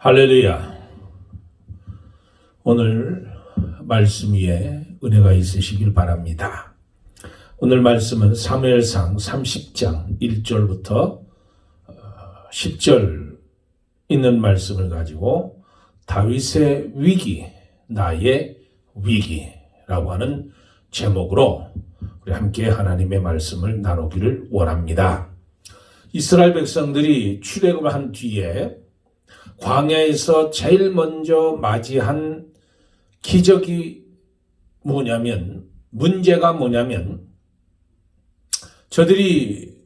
할렐루야. 오늘 말씀 위에 은혜가 있으시길 바랍니다. 오늘 말씀은 사무엘상 30장 1절부터 10절 있는 말씀을 가지고 다윗의 위기, 나의 위기라고 하는 제목으로 우리 함께 하나님의 말씀을 나누기를 원합니다. 이스라엘 백성들이 출애굽을 한 뒤에 광야에서 제일 먼저 맞이한 기적이 뭐냐면, 문제가 뭐냐면, 저들이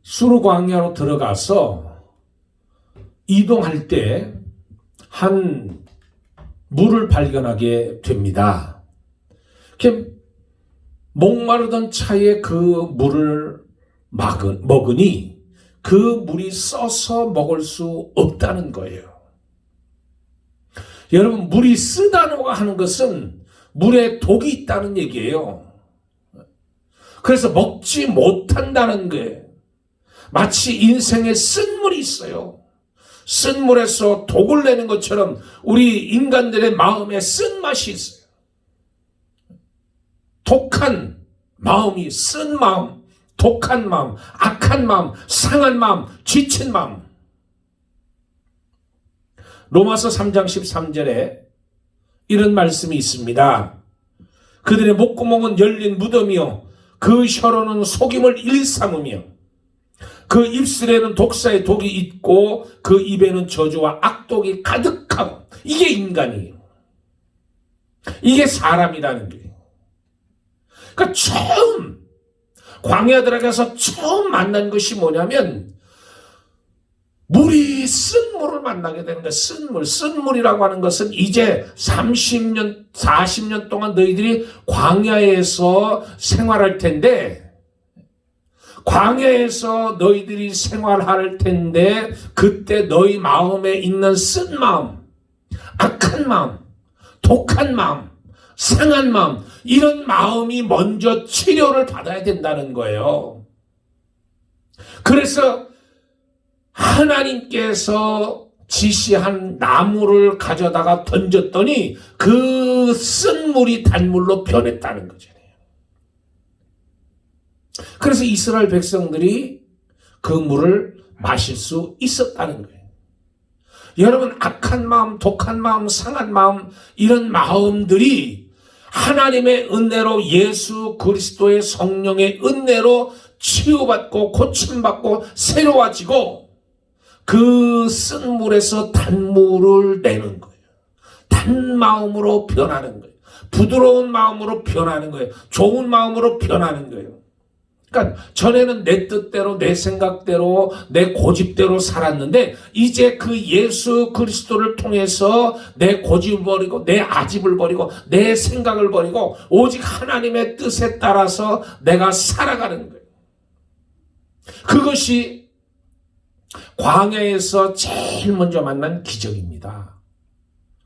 수르 광야로 들어가서 이동할 때 한 물을 발견하게 됩니다. 목마르던 차에 그 물을 먹으니 그 물이 써서 먹을 수 없다는 거예요. 여러분, 물이 쓰다고 하는 것은 물에 독이 있다는 얘기예요. 그래서 먹지 못한다는 거예요. 마치 인생에 쓴물이 있어요. 쓴물에서 독을 내는 것처럼 우리 인간들의 마음에 쓴맛이 있어요. 독한 마음이, 쓴 마음, 독한 마음, 악한 마음, 상한 마음, 지친 마음. 로마서 3장 13절에 이런 말씀이 있습니다. 그들의 목구멍은 열린 무덤이요 그 혀로는 속임을 일삼으며 그 입술에는 독사의 독이 있고 그 입에는 저주와 악독이 가득하고. 이게 인간이에요. 이게 사람이라는 거예요. 그러니까 처음 광야 들어가서 처음 만난 것이 뭐냐면 물이 쓴 물을 만나게 되는 거예요. 쓴물이라고 하는 것은 이제 30년, 40년 동안 너희들이 광야에서 생활할 텐데, 광야에서 너희들이 생활할 텐데 그때 너희 마음에 있는 쓴 마음, 악한 마음, 독한 마음, 상한 마음, 이런 마음이 먼저 치료를 받아야 된다는 거예요. 그래서 하나님께서 지시한 나무를 가져다가 던졌더니 그 쓴 물이 단물로 변했다는 거잖아요. 그래서 이스라엘 백성들이 그 물을 마실 수 있었다는 거예요. 여러분, 악한 마음, 독한 마음, 상한 마음, 이런 마음들이 하나님의 은혜로, 예수 그리스도의 성령의 은혜로 치유받고 고침받고 새로워지고 그 쓴 물에서 단물을 내는 거예요. 단 마음으로 변하는 거예요. 부드러운 마음으로 변하는 거예요. 좋은 마음으로 변하는 거예요. 그러니까 전에는 내 뜻대로, 내 생각대로, 내 고집대로 살았는데 이제 그 예수 그리스도를 통해서 내 고집을 버리고 내 아집을 버리고 내 생각을 버리고 오직 하나님의 뜻에 따라서 내가 살아가는 거예요. 그것이 광야에서 제일 먼저 만난 기적입니다.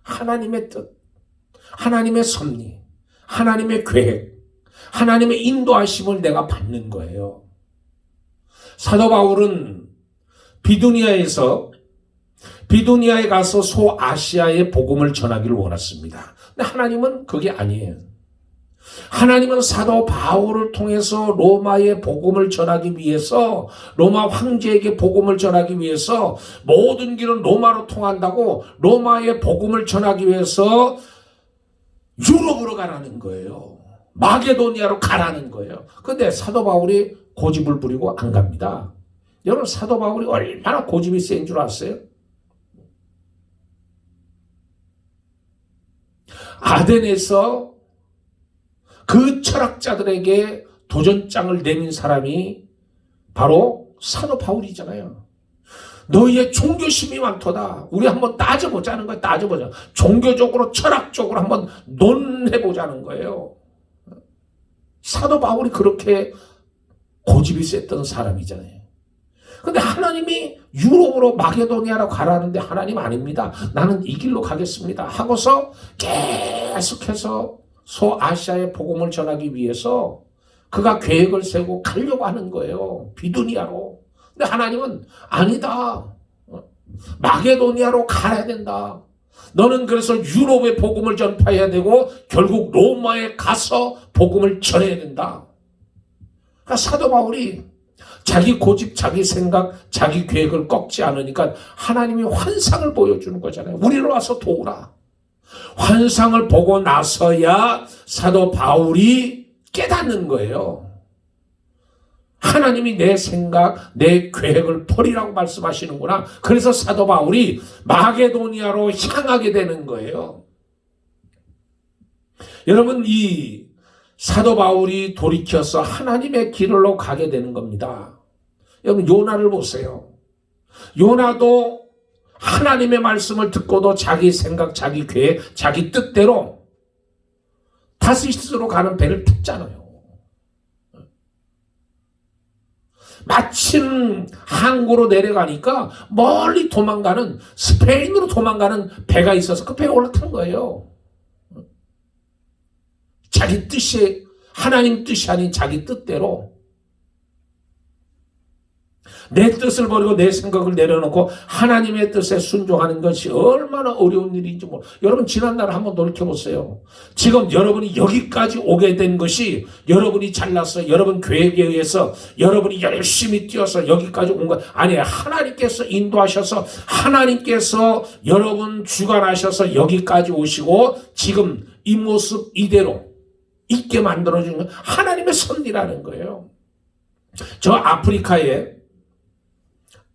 하나님의 뜻, 하나님의 섭리, 하나님의 계획, 하나님의 인도하심을 내가 받는 거예요. 사도 바울은 비두니아에 가서 소아시아의 복음을 전하기를 원했습니다. 근데 하나님은 그게 아니에요. 하나님은 사도 바울을 통해서 로마의 복음을 전하기 위해서, 로마 황제에게 복음을 전하기 위해서, 모든 길은 로마로 통한다고 로마의 복음을 전하기 위해서 유럽으로 가라는 거예요. 마게도니아로 가라는 거예요. 그런데 사도 바울이 고집을 부리고 안 갑니다. 여러분, 사도 바울이 얼마나 고집이 센 줄 아세요? 아덴에서 그 철학자들에게 도전장을 내민 사람이 바로 사도 바울이잖아요. 너희의 종교심이 많도다. 우리 한번 따져보자는 거예요. 따져보자. 종교적으로, 철학적으로 한번 논해보자는 거예요. 사도 바울이 그렇게 고집이 셌던 사람이잖아요. 근데 하나님이 유럽으로 마게도니아로 가라는데 하나님 아닙니다. 나는 이 길로 가겠습니다. 하고서 계속해서 소아시아의 복음을 전하기 위해서 그가 계획을 세우고 가려고 하는 거예요. 비두니아로. 근데 하나님은 아니다. 마게도니아로 가야 된다. 너는 그래서 유럽의 복음을 전파해야 되고 결국 로마에 가서 복음을 전해야 된다. 그러니까 사도 바울이 자기 고집, 자기 생각, 자기 계획을 꺾지 않으니까 하나님이 환상을 보여주는 거잖아요. 우리로 와서 도우라. 환상을 보고 나서야 사도 바울이 깨닫는 거예요. 하나님이 내 생각, 내 계획을 버리라고 말씀하시는구나. 그래서 사도 바울이 마게도니아로 향하게 되는 거예요. 여러분, 이 사도 바울이 돌이켜서 하나님의 길로 가게 되는 겁니다. 여러분, 요나를 보세요. 요나도 하나님의 말씀을 듣고도 자기 생각, 자기 계획, 자기 뜻대로 다시스로 가는 배를 탔잖아요. 마침 항구로 내려가니까 멀리 도망가는, 스페인으로 도망가는 배가 있어서 그 배에 올라탄 거예요. 자기 뜻이, 하나님 뜻이 아닌 자기 뜻대로 내 뜻을 버리고 내 생각을 내려놓고 하나님의 뜻에 순종하는 것이 얼마나 어려운 일인지 여러분, 지난날 한번 돌이켜보세요. 지금 여러분이 여기까지 오게 된 것이 여러분이 잘나서 여러분 계획에 의해서 여러분이 열심히 뛰어서 여기까지 온 것 아니에요. 하나님께서 인도하셔서 하나님께서 여러분 주관하셔서 여기까지 오시고 지금 이 모습 이대로 있게 만들어주는 건 하나님의 섭리라는 거예요. 저 아프리카에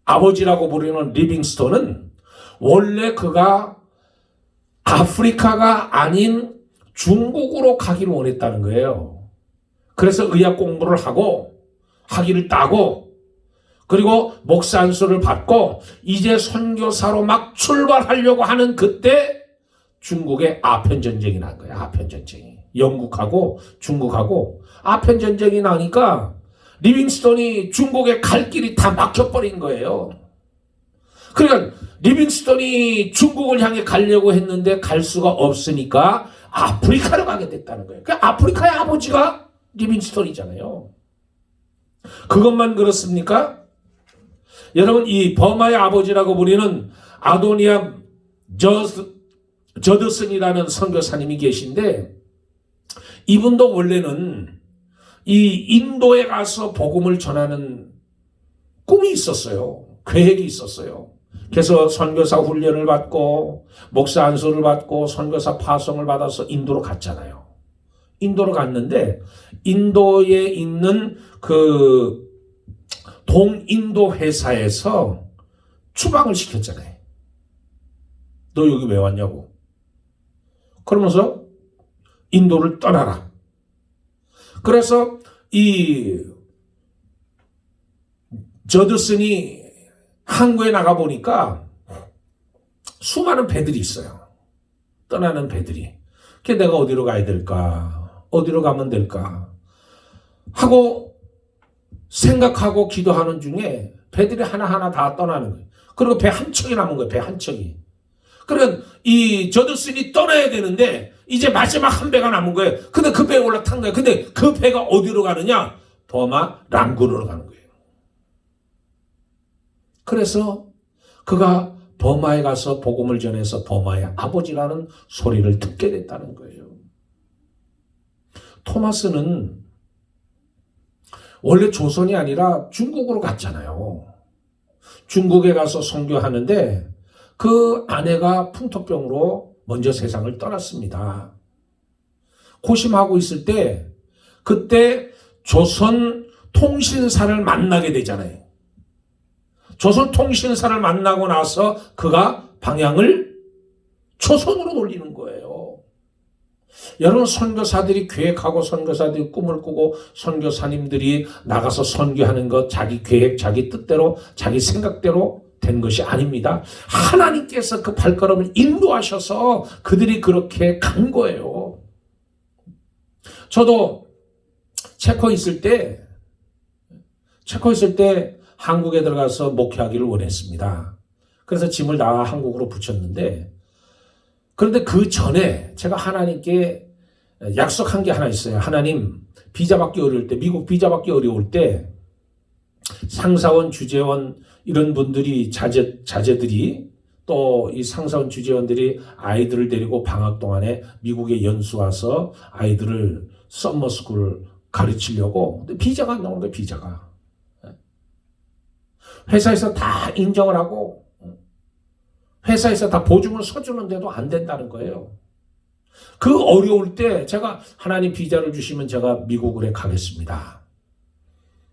아버지라고 부르는 리빙스톤은 원래 그가 아프리카가 아닌 중국으로 가기를 원했다는 거예요. 그래서 의학 공부를 하고 학위를 따고 그리고 목사 안수를 받고 이제 선교사로 막 출발하려고 하는 그때 중국에 아편전쟁이 난 거예요. 아편전쟁이. 영국하고 중국하고 아편전쟁이 나니까 리빙스톤이 중국에 갈 길이 다 막혀버린 거예요. 그러니까 리빙스톤이 중국을 향해 가려고 했는데 갈 수가 없으니까 아프리카로 가게 됐다는 거예요. 그러니까 아프리카의 아버지가 리빙스톤이잖아요. 그것만 그렇습니까? 여러분, 이 버마의 아버지라고 부르는 아도니암 저드슨이라는 선교사님이 계신데 이분도 원래는 이 인도에 가서 복음을 전하는 꿈이 있었어요. 계획이 있었어요. 그래서 선교사 훈련을 받고 목사 안수를 받고 선교사 파송을 받아서 인도로 갔잖아요. 인도로 갔는데 인도에 있는 그 동인도 회사에서 추방을 시켰잖아요. 너 여기 왜 왔냐고. 그러면서 인도를 떠나라. 그래서 이 저드슨이 항구에 나가 보니까 수많은 배들이 있어요. 떠나는 배들이. 그래서 내가 어디로 가야 될까? 어디로 가면 될까? 하고 생각하고 기도하는 중에 배들이 하나하나 다 떠나는 거예요. 그리고 배 한 척이 남은 거예요. 배 한 척이. 그러니까 이 저드슨이 떠나야 되는데 이제 마지막 한 배가 남은 거예요. 근데 그 배에 올라탄 거예요. 근데 그 배가 어디로 가느냐? 버마 랑군으로 가는 거예요. 그래서 그가 버마에 가서 복음을 전해서 버마의 아버지라는 소리를 듣게 됐다는 거예요. 토마스는 원래 조선이 아니라 중국으로 갔잖아요. 중국에 가서 선교하는데 그 아내가 풍토병으로 먼저 세상을 떠났습니다. 고심하고 있을 때 그때 조선 통신사를 만나게 되잖아요. 조선 통신사를 만나고 나서 그가 방향을 조선으로 돌리는 거예요. 여러분, 선교사들이 계획하고 선교사들이 꿈을 꾸고 선교사님들이 나가서 선교하는 것 자기 계획, 자기 뜻대로, 자기 생각대로 된 것이 아닙니다. 하나님께서 그 발걸음을 인도하셔서 그들이 그렇게 간 거예요. 저도 체코에 있을 때 한국에 들어가서 목회하기를 원했습니다. 그래서 짐을 다 한국으로 붙였는데 그런데 그 전에 제가 하나님께 약속한 게 하나 있어요. 하나님, 비자 받기 어려울 때, 미국 비자 받기 어려울 때 상사원, 주재원 이런 분들이 자제들이 또 이 상사원 주재원들이 아이들을 데리고 방학 동안에 미국에 연수 와서 아이들을 썸머스쿨을 가르치려고. 근데 비자가 안 나오는 거예요, 비자가. 회사에서 다 인정을 하고 회사에서 다 보증을 서주는데도 안 된다는 거예요. 그 어려울 때 제가 하나님 비자를 주시면 제가 미국에 가겠습니다.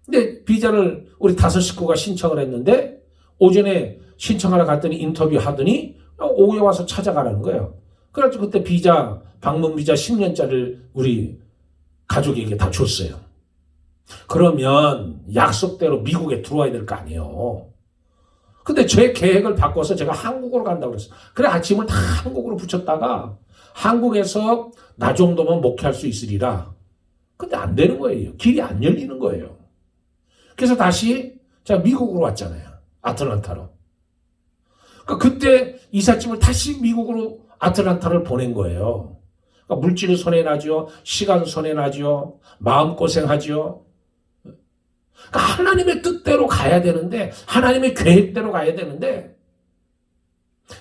근데 비자를 우리 5 식구가 신청을 했는데 오전에 신청하러 갔더니 인터뷰 하더니 오후에 와서 찾아가라는 거예요. 그래가지고 그때 비자, 방문 비자 10년짜리를 우리 가족에게 다 줬어요. 그러면 약속대로 미국에 들어와야 될 거 아니에요. 근데 제 계획을 바꿔서 제가 한국으로 간다고 그랬어요. 그래 아침을 다 한국으로 붙였다가 한국에서 나 정도면 목회할 수 있으리라. 근데 안 되는 거예요. 길이 안 열리는 거예요. 그래서 다시 제가 미국으로 왔잖아요. 아틀란타로. 그러니까 그때 이삿짐을 다시 미국으로 아틀란타를 보낸 거예요. 그러니까 물질 손해나죠. 시간 손해나죠. 마음고생하죠. 그러니까 하나님의 뜻대로 가야 되는데 하나님의 계획대로 가야 되는데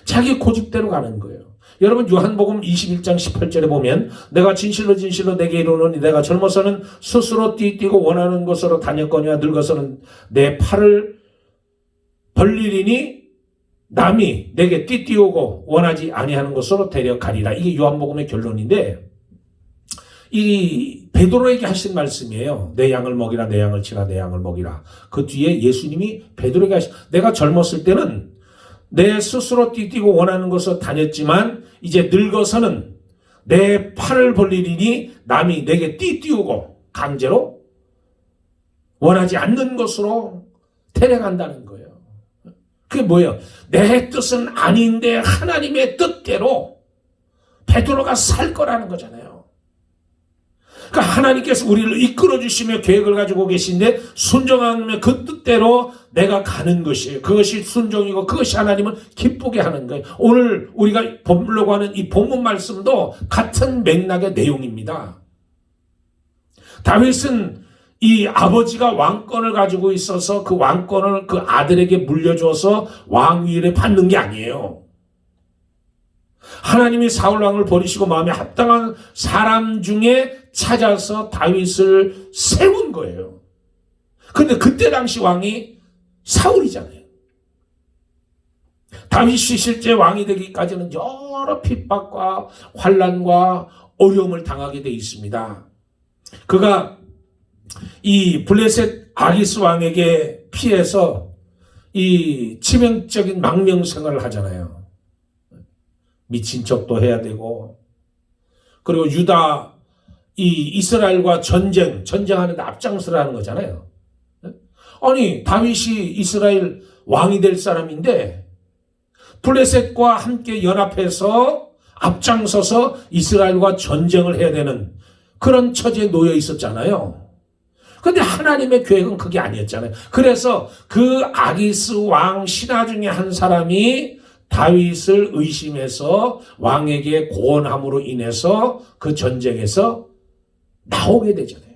자기 고집대로 가는 거예요. 여러분 요한복음 21장 18절에 보면 내가 진실로 진실로 내게 이르노니 내가 젊어서는 스스로 띠뛰고 원하는 곳으로 다녔거니와 늙어서는 내 팔을 벌리리니 남이 내게 띠띠우고 원하지 아니하는 곳으로 데려가리라. 이게 요한복음의 결론인데 이 베드로에게 하신 말씀이에요. 내 양을 먹이라, 내 양을 치라, 내 양을 먹이라. 그 뒤에 예수님이 베드로에게 하신, 내가 젊었을 때는 내 스스로 띠뛰고 원하는 곳으로 다녔지만 이제 늙어서는 내 팔을 벌리리니 남이 내게 띠띠우고 강제로 원하지 않는 곳으로 데려간다는 거예요. 그게 뭐예요? 내 뜻은 아닌데 하나님의 뜻대로 베드로가 살 거라는 거잖아요. 그러니까 하나님께서 우리를 이끌어 주시며 계획을 가지고 계신데 순종하면 그 뜻대로 내가 가는 것이에요. 그것이 순종이고 그것이 하나님을 기쁘게 하는 거예요. 오늘 우리가 보려고 하는 이 본문 말씀도 같은 맥락의 내용입니다. 다윗은 이 아버지가 왕권을 가지고 있어서 그 왕권을 그 아들에게 물려줘서 왕위를 받는 게 아니에요. 하나님이 사울 왕을 버리시고 마음에 합당한 사람 중에 찾아서 다윗을 세운 거예요. 근데 그때 당시 왕이 사울이잖아요. 다윗이 실제 왕이 되기까지는 여러 핍박과 환난과 어려움을 당하게 돼 있습니다. 그가 이 블레셋 아기스 왕에게 피해서 이 치명적인 망명 생활을 하잖아요. 미친 척도 해야 되고, 그리고 유다 이 이스라엘과 전쟁하는데 앞장서라는 거잖아요. 아니 다윗이 이스라엘 왕이 될 사람인데 블레셋과 함께 연합해서 앞장서서 이스라엘과 전쟁을 해야 되는 그런 처지에 놓여 있었잖아요. 근데 하나님의 계획은 그게 아니었잖아요. 그래서 그 아기스 왕 신하 중에 한 사람이 다윗을 의심해서 왕에게 고언함으로 인해서 그 전쟁에서 나오게 되잖아요.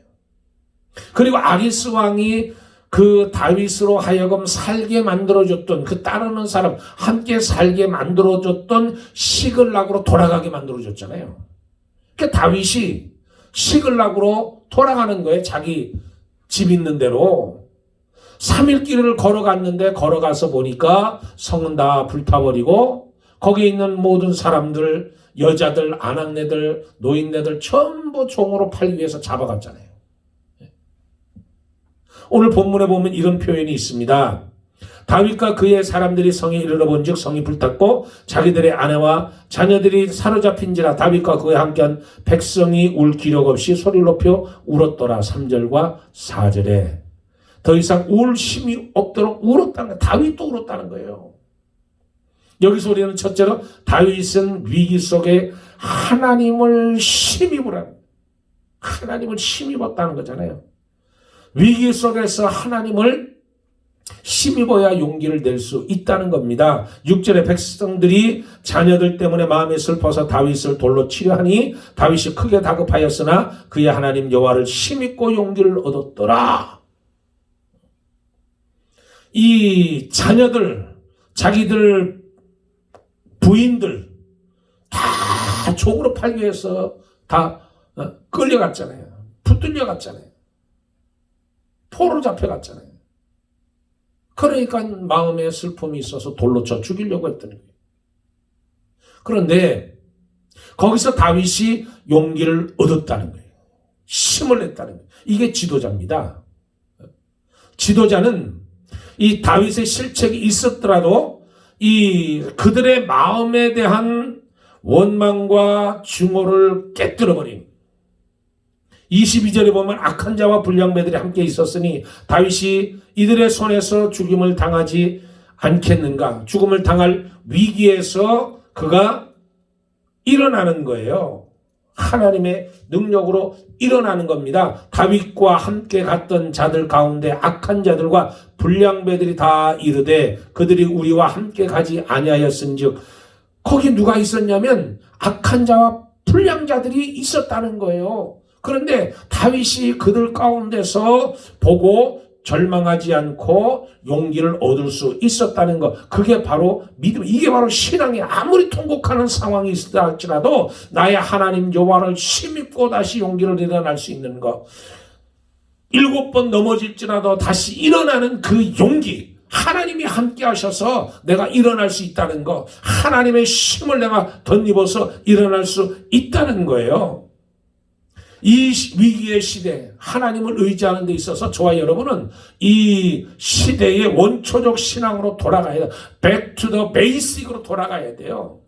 그리고 아기스 왕이 그 다윗으로 하여금 살게 만들어줬던 그 따르는 사람 함께 살게 만들어줬던 시글락으로 돌아가게 만들어줬잖아요. 그러니까 다윗이 시글락으로 돌아가는 거예요. 자기 집 있는 대로. 3일 길을 걸어갔는데 걸어가서 보니까 성은 다 불타버리고 거기에 있는 모든 사람들, 여자들, 아낙네들, 노인네들 전부 종으로 팔기 위해서 잡아갔잖아요. 오늘 본문에 보면 이런 표현이 있습니다. 다윗과 그의 사람들이 성에 이르러 본즉 성이 불탔고 자기들의 아내와 자녀들이 사로잡힌지라 다윗과 그와 함께한 백성이 울 기력 없이 소리를 높여 울었더라. 3절과 4절에 더 이상 울 힘이 없도록 울었다는 거예요. 다윗도 울었다는 거예요. 여기서 우리는 첫째로 다윗은 위기 속에 하나님을 힘입으라는, 하나님을 힘입었다는 거잖아요. 위기 속에서 하나님을 힘입어야 용기를 낼 수 있다는 겁니다. 6절에 백성들이 자녀들 때문에 마음이 슬퍼서 다윗을 돌로 치려 하니 다윗이 크게 다급하였으나 그의 하나님 여호와를 힘입고 용기를 얻었더라. 이 자녀들, 자기들 부인들 다 종으로 팔기 위해서 다 끌려갔잖아요. 붙들려 갔잖아요. 포로 잡혀갔잖아요. 그러니까 마음에 슬픔이 있어서 돌로 쳐 죽이려고 했던 거예요. 그런데 거기서 다윗이 용기를 얻었다는 거예요. 힘을 냈다는 거예요. 이게 지도자입니다. 지도자는 이 다윗의 실책이 있었더라도 이 그들의 마음에 대한 원망과 증오를 깨뜨려버린 22절에 보면 악한 자와 불량배들이 함께 있었으니 다윗이 이들의 손에서 죽임을 당하지 않겠는가. 죽음을 당할 위기에서 그가 일어나는 거예요. 하나님의 능력으로 일어나는 겁니다. 다윗과 함께 갔던 자들 가운데 악한 자들과 불량배들이 다 이르되 그들이 우리와 함께 가지 아니하였은즉, 거기 누가 있었냐면 악한 자와 불량자들이 있었다는 거예요. 그런데 다윗이 그들 가운데서 보고 절망하지 않고 용기를 얻을 수 있었다는 것, 그게 바로 믿음. 이게 바로 신앙이 아무리 통곡하는 상황이 있다 할지라도 나의 하나님 여호와를 힘입고 다시 용기를 일어날 수 있는 것, 7번 넘어질지라도 다시 일어나는 그 용기, 하나님이 함께 하셔서 내가 일어날 수 있다는 것, 하나님의 힘을 내가 덧입어서 일어날 수 있다는 거예요. 이 위기의 시대, 하나님을 의지하는 데 있어서 저와 여러분은 이 시대의 원초적 신앙으로 돌아가야 돼요. Back to the basic으로 돌아가야 돼요.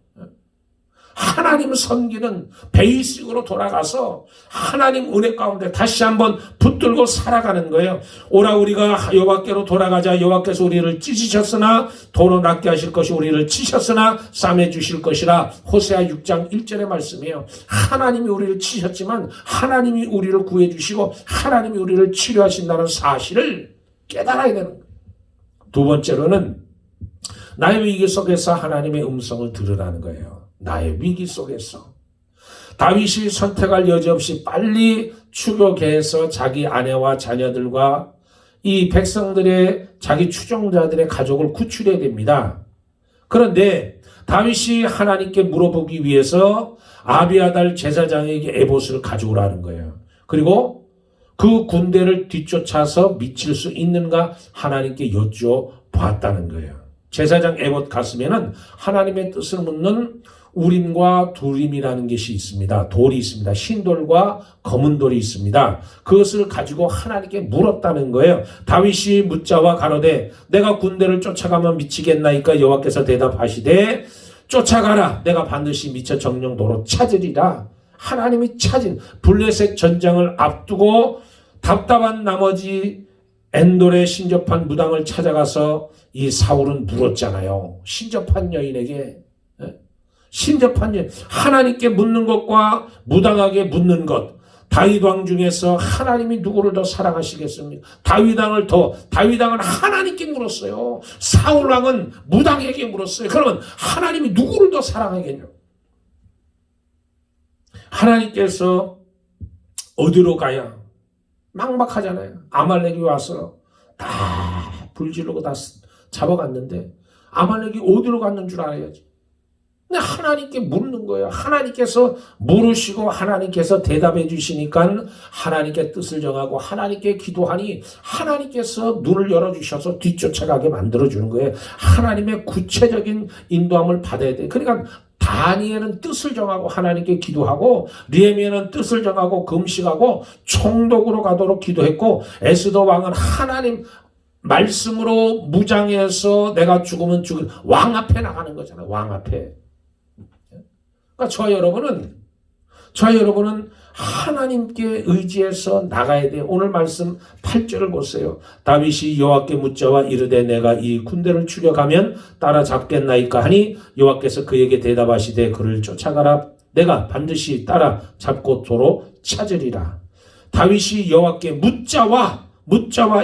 하나님 섬기는 베이직으로 돌아가서 하나님 은혜 가운데 다시 한번 붙들고 살아가는 거예요. 오라 우리가 여호와께로 돌아가자. 여호와께서 우리를 찢으셨으나 도로 낫게 하실 것이 우리를 치셨으나 싸매 주실 것이라. 호세아 6장 1절의 말씀이에요. 하나님이 우리를 치셨지만 하나님이 우리를 구해 주시고 하나님이 우리를 치료하신다는 사실을 깨달아야 되는 거예요. 두 번째로는 나의 위기 속에서 하나님의 음성을 들으라는 거예요. 나의 위기 속에서 다윗이 선택할 여지 없이 빨리 추격해서 자기 아내와 자녀들과 이 백성들의 자기 추종자들의 가족을 구출해야 됩니다. 그런데 다윗이 하나님께 물어보기 위해서 아비아달 제사장에게 에봇을 가져오라는 거예요. 그리고 그 군대를 뒤쫓아서 미칠 수 있는가 하나님께 여쭤봤다는 거예요. 제사장 에봇 갔으면은 하나님의 뜻을 묻는 우림과 두림이라는 것이 있습니다. 돌이 있습니다. 흰돌과 검은 돌이 있습니다. 그것을 가지고 하나님께 물었다는 거예요. 다윗이 묻자와 가로되 내가 군대를 쫓아가면 미치겠나이까. 여호와께서 대답하시되 쫓아가라. 내가 반드시 미쳐 정령도로 찾으리라. 하나님이 찾은 블레셋 전장을 앞두고 답답한 나머지 엔돌의 신접한 무당을 찾아가서 이 사울은 물었잖아요. 신접한 여인에게. 신접한 여인, 하나님께 묻는 것과 무당하게 묻는 것. 다윗 왕 중에서 하나님이 누구를 더 사랑하시겠습니까? 다윗 왕은 하나님께 물었어요. 사울 왕은 무당에게 물었어요. 그러면 하나님이 누구를 더 사랑하겠냐? 하나님께서 어디로 가야? 막막하잖아요. 아말렉이 와서 다 불지르고 다 잡아갔는데 아말렉이 어디로 갔는 줄 알아야지. 근데 하나님께 묻는 거예요. 하나님께서 물으시고 하나님께서 대답해 주시니까 하나님께 뜻을 정하고 하나님께 기도하니 하나님께서 눈을 열어주셔서 뒤쫓아가게 만들어주는 거예요. 하나님의 구체적인 인도함을 받아야 돼요. 그러니까 다니엘은 뜻을 정하고 하나님께 기도하고, 느헤미야는 뜻을 정하고 금식하고 총독으로 가도록 기도했고, 에스더 왕은 하나님 말씀으로 무장해서 내가 죽으면 죽은 왕 앞에 나가는 거잖아요. 왕 앞에. 그러니까 저와 여러분은 하나님께 의지해서 나가야 돼요. 오늘 말씀 8절을 보세요. 다윗이 여호와께 묻자와 이르되 내가 이 군대를 추격하면 따라잡겠나이까 하니 여호와께서 그에게 대답하시되 그를 쫓아가라. 내가 반드시 따라잡고 도로 찾으리라. 다윗이 여호와께 묻자와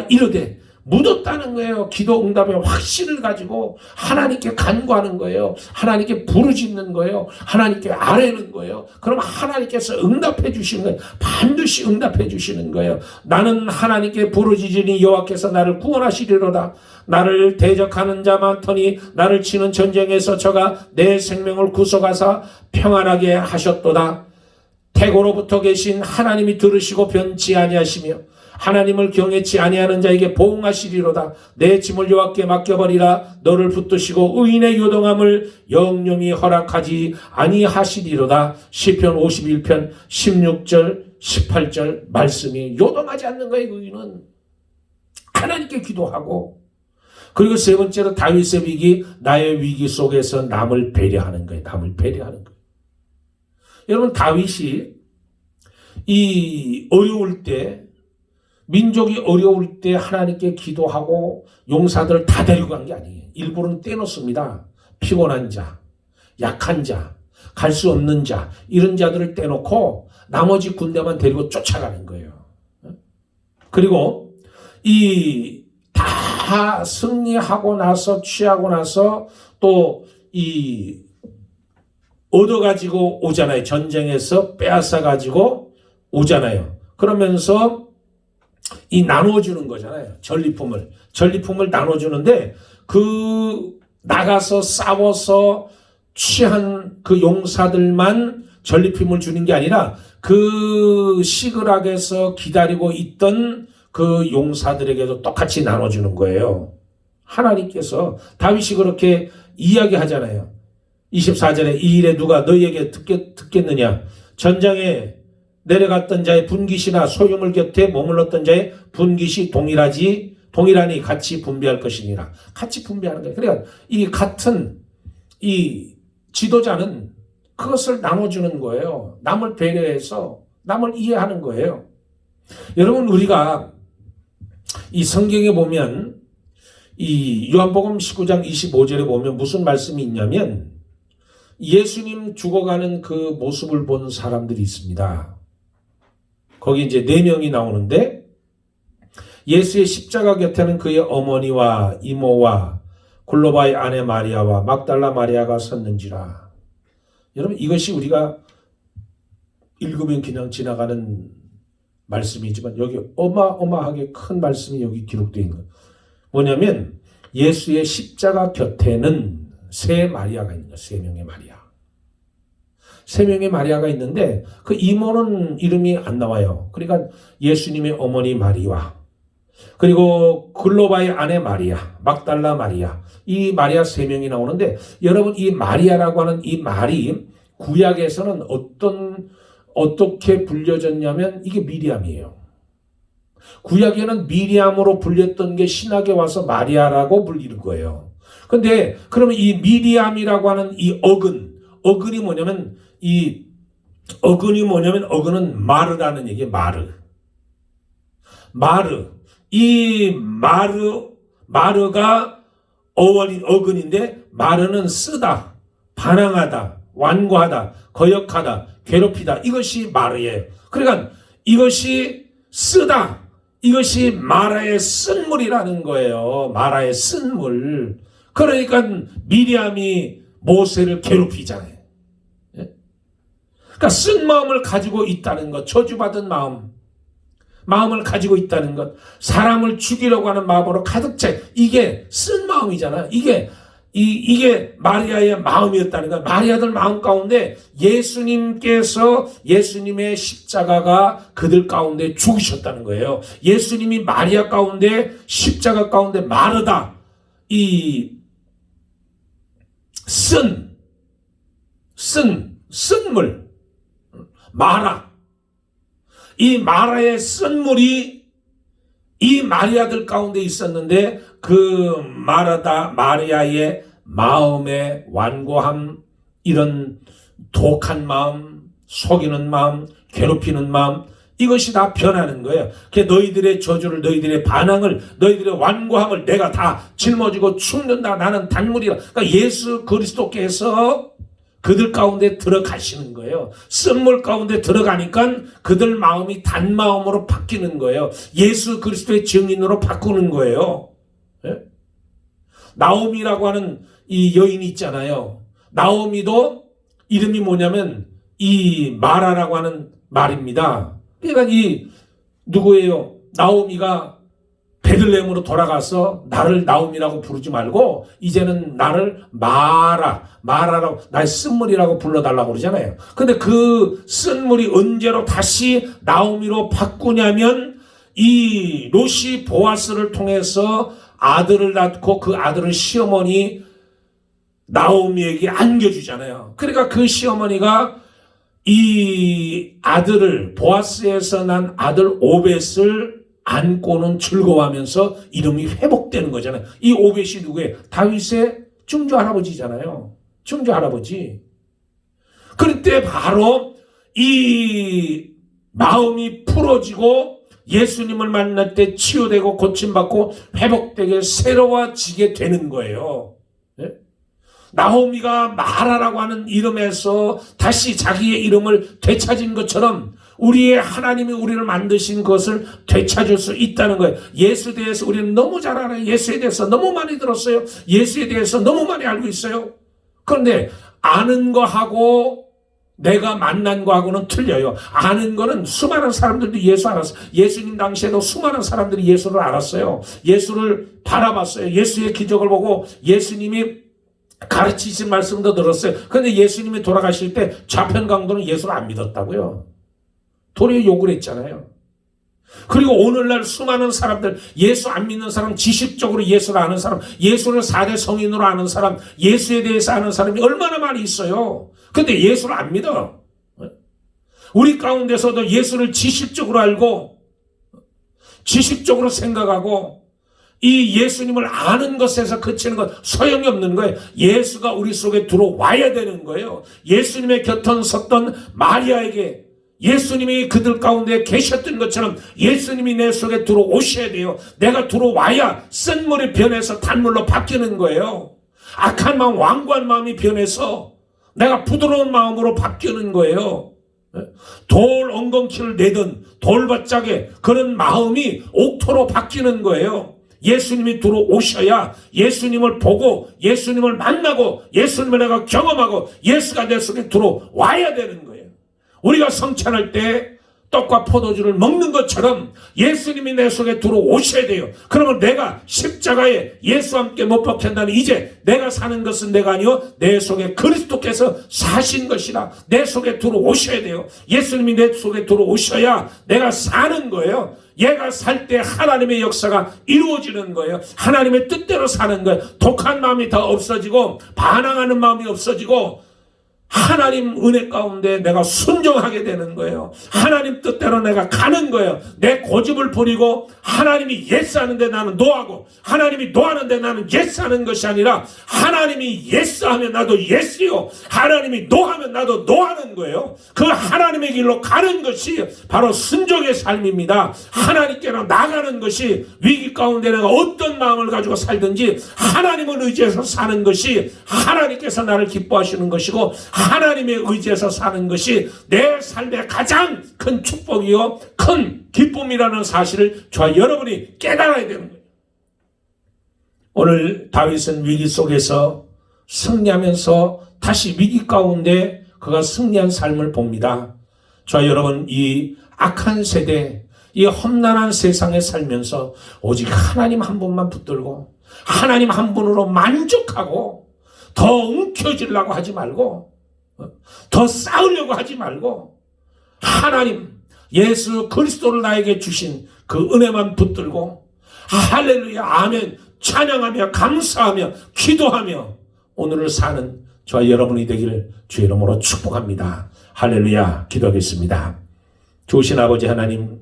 이르되, 묻었다는 거예요. 기도 응답의 확신을 가지고 하나님께 간구하는 거예요. 하나님께 부르짖는 거예요. 하나님께 아뢰는 거예요. 그럼 하나님께서 응답해 주시는 거예요. 반드시 응답해 주시는 거예요. 나는 하나님께 부르짖으니 여호와께서 나를 구원하시리로다. 나를 대적하는 자 많더니 나를 치는 전쟁에서 저가 내 생명을 구속하사 평안하게 하셨도다. 태고로부터 계신 하나님이 들으시고 변치 아니하시며 하나님을 경외치 아니하는 자에게 보응하시리로다. 내 짐을 여호와께 맡겨버리라. 너를 붙드시고 의인의 요동함을 영영이 허락하지 아니하시리로다. 시편 51편 16절 18절 말씀이 요동하지 않는 거예요. 의인은 하나님께 기도하고, 그리고 세 번째로 다윗의 위기, 나의 위기 속에서 남을 배려하는 거예요. 남을 배려하는 거예요. 여러분, 다윗이 이 어려울 때, 민족이 어려울 때 하나님께 기도하고 용사들을 다 데리고 간 게 아니에요. 일부러는 떼놓습니다. 피곤한 자, 약한 자, 갈 수 없는 자, 이런 자들을 떼놓고 나머지 군대만 데리고 쫓아가는 거예요. 그리고 이 다 승리하고 나서, 취하고 나서 또 이 얻어가지고 오잖아요. 전쟁에서 빼앗아가지고 오잖아요. 그러면서 이 나눠주는 거잖아요. 전리품을 나눠주는데, 그 나가서 싸워서 취한 그 용사들만 전리품을 주는 게 아니라 그 시그락에서 기다리고 있던 그 용사들에게도 똑같이 나눠주는 거예요. 하나님께서 다윗이 그렇게 이야기하잖아요. 24절에 이 일에 누가 너희에게 듣겠느냐? 전장에 내려갔던 자의 분깃이나 소유물 곁에 머물렀던 자의 분깃이 동일하니 같이 분배할 것이니라. 같이 분배하는 거예요. 그러니까 이 같은 이 지도자는 그것을 나눠주는 거예요. 남을 배려해서 남을 이해하는 거예요. 여러분, 우리가 이 성경에 보면 이 요한복음 19장 25절에 보면 무슨 말씀이 있냐면, 예수님 죽어가는 그 모습을 본 사람들이 있습니다. 거기 이제 4명이 나오는데, 예수의 십자가 곁에는 그의 어머니와 이모와 골로바의 아내 마리아와 막달라 마리아가 섰는지라. 여러분, 이것이 우리가 읽으면 그냥 지나가는 말씀이지만 여기 어마어마하게 큰 말씀이 여기 기록되어 있는 거예요. 뭐냐면 예수의 십자가 곁에는 3마리아가 있는 거예요. 3명의 마리아. 3명의 마리아가 있는데 그 이모는 이름이 안 나와요. 그러니까 예수님의 어머니 마리아, 그리고 글로바의 아내 마리아, 막달라 마리아, 이 마리아 3명이 나오는데, 여러분, 이 마리아라고 하는 이 말이 구약에서는 어떻게 불려졌냐면 이게 미리암이에요. 구약에는 미리암으로 불렸던 게 신약에 와서 마리아라고 불리는 거예요. 근데 그러면 이 미리암이라고 하는 이 어근이 뭐냐면 어근은 마르라는 얘기예요. 이 마르가 어근인데, 마르는 쓰다, 반항하다, 완고하다, 거역하다, 괴롭히다, 이것이 마르예요. 그러니까 이것이 쓰다, 이것이 마라의 쓴물이라는 거예요. 마라의 쓴물. 그러니까 미리암이 모세를 괴롭히잖아요. 그러니까 쓴 마음을 가지고 있다는 것, 저주받은 마음을 가지고 있다는 것, 사람을 죽이려고 하는 마음으로 가득 차, 이게 쓴 마음이잖아요. 이게 마리아의 마음이었다는 거예요. 마리아들 마음 가운데 예수님께서, 예수님의 십자가가 그들 가운데 죽으셨다는 거예요. 예수님이 마리아 가운데, 십자가 가운데 마르다, 이 쓴물, 마라, 이 마라의 쓴물이 이 마리아들 가운데 있었는데, 그 마리아의 마음의 완고함, 이런 독한 마음, 속이는 마음, 괴롭히는 마음, 이것이 다 변하는 거예요. 너희들의 저주를, 너희들의 반항을, 너희들의 완고함을 내가 다 짊어지고 죽는다. 나는 단물이라. 그러니까 예수 그리스도께서 그들 가운데 들어가시는 거예요. 쓴물 가운데 들어가니까 그들 마음이 단 마음으로 바뀌는 거예요. 예수 그리스도의 증인으로 바꾸는 거예요. 예? 나오미라고 하는 이 여인이 있잖아요. 나오미도 이름이 뭐냐면 이 마라라고 하는 말입니다. 그러니까 이 누구예요? 나오미가 베들레헴으로 돌아가서 나를 나오미라고 부르지 말고 이제는 나를 마라라고 나의 쓴물이라고 불러달라고 그러잖아요. 근데 그 쓴물이 언제로 다시 나오미로 바꾸냐면 이 롯이 보아스를 통해서 아들을 낳고 그 아들을 시어머니 나오미에게 안겨주잖아요. 그러니까 그 시어머니가 이 아들을 보아스에서 난 아들 오벳을 안고는 즐거워하면서 이름이 회복되는 거잖아요. 이 오벳이 누구예요? 다윗의 증조 할아버지잖아요. 증조 할아버지. 그때 바로 이 마음이 풀어지고 예수님을 만날 때 치유되고 고침받고 회복되게 새로워지게 되는 거예요. 네? 나오미가 마라라고 하는 이름에서 다시 자기의 이름을 되찾은 것처럼 우리의 하나님이 우리를 만드신 것을 되찾을 수 있다는 거예요. 예수에 대해서 우리는 너무 잘 알아요. 예수에 대해서 너무 많이 들었어요. 예수에 대해서 너무 많이 알고 있어요. 그런데 아는 거하고 내가 만난 거하고는 틀려요. 아는 거는 수많은 사람들도 예수 알았어요. 예수님 당시에도 수많은 사람들이 예수를 알았어요. 예수를 바라봤어요. 예수의 기적을 보고 예수님이 가르치신 말씀도 들었어요. 그런데 예수님이 돌아가실 때 좌편 강도는 예수를 안 믿었다고요. 도리어 욕을 했잖아요. 그리고 오늘날 수많은 사람들, 예수 안 믿는 사람, 지식적으로 예수를 아는 사람, 예수를 4대 성인으로 아는 사람, 예수에 대해서 아는 사람이 얼마나 많이 있어요. 근데 예수를 안 믿어. 우리 가운데서도 예수를 지식적으로 알고 지식적으로 생각하고 이 예수님을 아는 것에서 그치는 것 소용이 없는 거예요. 예수가 우리 속에 들어와야 되는 거예요. 예수님의 곁에 섰던 마리아에게 예수님이 그들 가운데 계셨던 것처럼 예수님이 내 속에 들어오셔야 돼요. 내가 들어와야 쓴물이 변해서 단물로 바뀌는 거예요. 악한 마음, 완고한 마음이 변해서 내가 부드러운 마음으로 바뀌는 거예요. 돌 엉겅퀴를 내든 돌바짝에 그런 마음이 옥토로 바뀌는 거예요. 예수님이 들어오셔야 예수님을 보고 예수님을 만나고 예수님을 내가 경험하고 예수가 내 속에 들어와야 되는 거예요. 우리가 성찬할 때 떡과 포도주를 먹는 것처럼 예수님이 내 속에 들어오셔야 돼요. 그러면 내가 십자가에 예수와 함께 못 박힌다는 이제 내가 사는 것은 내가 아니요 내 속에 그리스도께서 사신 것이라 내 속에 들어오셔야 돼요. 예수님이 내 속에 들어오셔야 내가 사는 거예요. 얘가 살 때 하나님의 역사가 이루어지는 거예요. 하나님의 뜻대로 사는 거예요. 독한 마음이 더 없어지고 반항하는 마음이 없어지고 하나님 은혜 가운데 내가 순종하게 되는 거예요. 하나님 뜻대로 내가 가는 거예요. 내 고집을 부리고 하나님이 예스하는데 나는 노하고 하나님이 노하는데 나는 예스하는 것이 아니라 하나님이 예스하면 나도 예스요. 하나님이 노하면 나도 노하는 거예요. 그 하나님의 길로 가는 것이 바로 순종의 삶입니다. 하나님께로 나가는 것이 위기 가운데 내가 어떤 마음을 가지고 살든지 하나님을 의지해서 사는 것이 하나님께서 나를 기뻐하시는 것이고 하나님의 의지에서 사는 것이 내 삶의 가장 큰 축복이요 큰 기쁨이라는 사실을 저와 여러분이 깨달아야 되는 거예요. 오늘 다윗은 위기 속에서 승리하면서 다시 위기 가운데 그가 승리한 삶을 봅니다. 저와 여러분 이 악한 세대 이 험난한 세상에 살면서 오직 하나님 한 분만 붙들고 하나님 한 분으로 만족하고 더 움켜쥐려고 하지 말고 더 싸우려고 하지 말고 하나님 예수 그리스도를 나에게 주신 그 은혜만 붙들고 할렐루야 아멘 찬양하며 감사하며 기도하며 오늘을 사는 저와 여러분이 되기를 주의 이름으로 축복합니다. 할렐루야. 기도하겠습니다. 좋으신 아버지 하나님,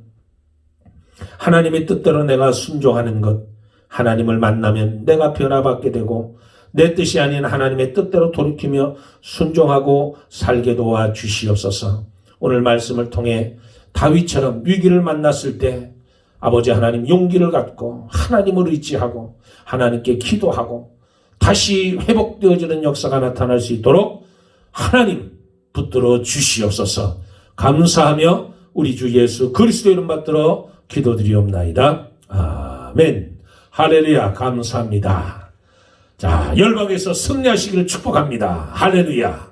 하나님의 뜻대로 내가 순종하는 것, 하나님을 만나면 내가 변화받게 되고 내 뜻이 아닌 하나님의 뜻대로 돌이키며 순종하고 살게 도와 주시옵소서. 오늘 말씀을 통해 다윗처럼 위기를 만났을 때 아버지 하나님 용기를 갖고 하나님을 의지하고 하나님께 기도하고 다시 회복되어지는 역사가 나타날 수 있도록 하나님 붙들어 주시옵소서. 감사하며 우리 주 예수 그리스도 이름 받들어 기도드리옵나이다. 아멘. 할렐루야. 감사합니다. 자, 열방에서 승리하시기를 축복합니다. 할렐루야.